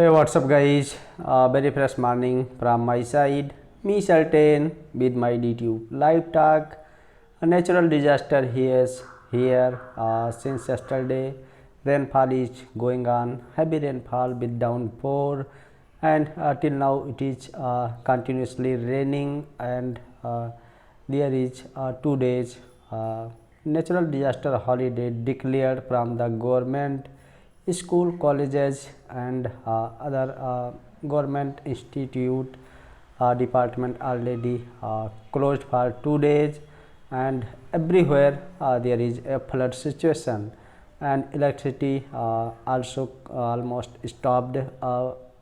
Hey, what's up, guys? Very fresh morning from my side. Me, Sultan, with my DTube live talk. A natural disaster here since yesterday. Rainfall is going on. Heavy rainfall with downpour, and till now it is continuously raining. And there is 2 days natural disaster holiday declared from the government. School, colleges, and other government institute department already closed for 2 days, and everywhere there is a flood situation, and electricity also almost stopped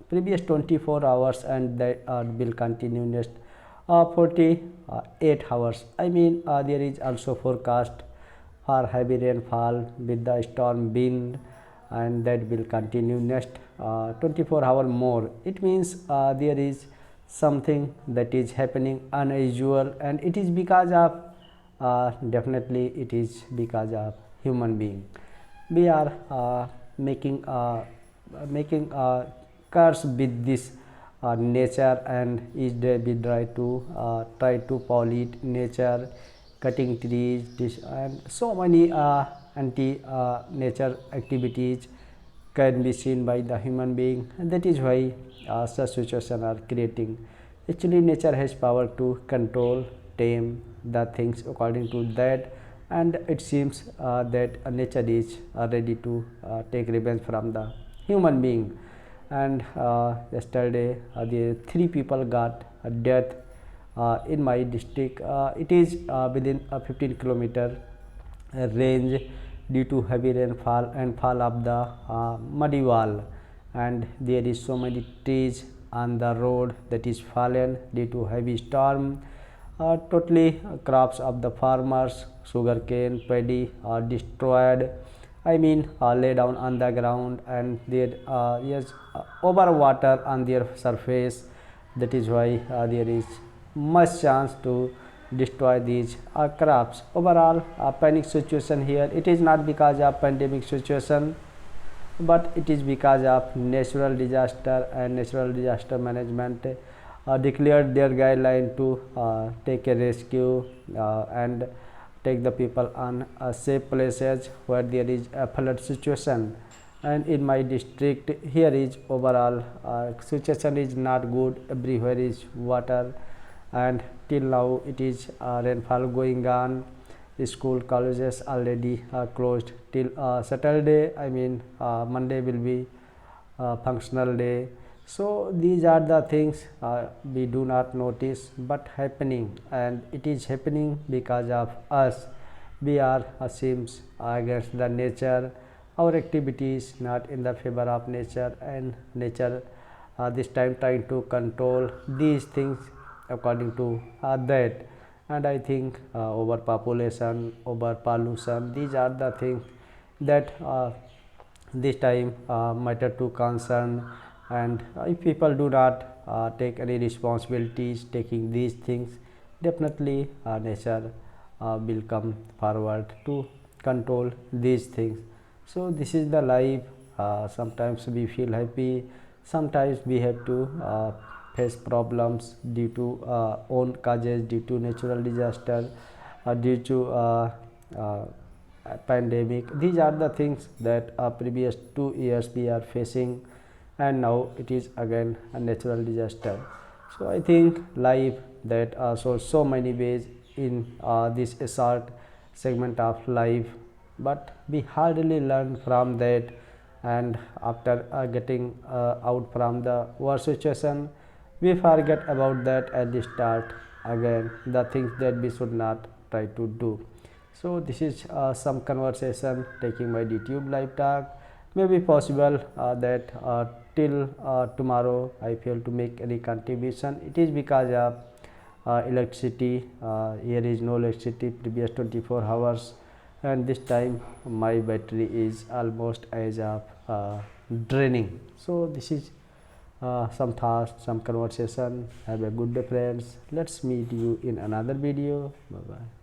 previous 24 hours, and that will continue next 48 hours. I mean, there is also forecast for heavy rainfall with the storm wind, and that will continue next 24 hours more. It means there is something that is happening unusual, and it is because of definitely it is because of human being. We are making curse with this nature, and each day we try to pollute nature, cutting trees, and so many anti nature activities can be seen by the human being, and that is why such situations are creating. Actually, nature has power to control, tame the things according to that, and it seems that nature is ready to take revenge from the human being. And yesterday the 3 people got a death in my district. It is within a 15-kilometer range due to heavy rainfall and fall of the muddy wall, and there is so many trees on the road that is fallen due to heavy storm. Totally crops of the farmers, sugarcane, paddy are destroyed. I mean, lay down on the ground, and there is over water on their surface. That is why there is much chance to destroy these crops. Overall, panic situation here. It is not because of pandemic situation, but it is because of natural disaster, and natural disaster management declared their guideline to take a rescue and take the people on safe places where there is a flood situation. And in my district here is overall situation is not good. Everywhere is water, and till now it is rainfall going on. School, colleges already closed till Saturday. I mean, Monday will be functional day. So these are the things we do not notice but happening, and it is happening because of us. We are seems against the nature. Our activities not in the favor of nature, and nature this time trying to control these things according to that. And I think overpopulation, over pollution, these are the things that this time matter to concern. And if people do not take any responsibilities taking these things, definitely nature will come forward to control these things. So this is the life. Sometimes we feel happy, sometimes we have to face problems due to own causes, due to natural disaster, due to pandemic. These are the things that previous 2 years we are facing, and now it is again a natural disaster. So I think life that shows so many ways in this short segment of life, but we hardly learn from that. And after getting out from the war situation, we forget about that at the start again the things that we should not try to do. So this is some conversation taking my DTube live talk. Maybe possible that till tomorrow I fail to make any contribution. It is because of electricity. Here is no electricity previous 24 hours, and this time my battery is almost as of draining. So this is some thoughts, some conversation. Have a good day, friends. Let's meet you in another video. Bye bye.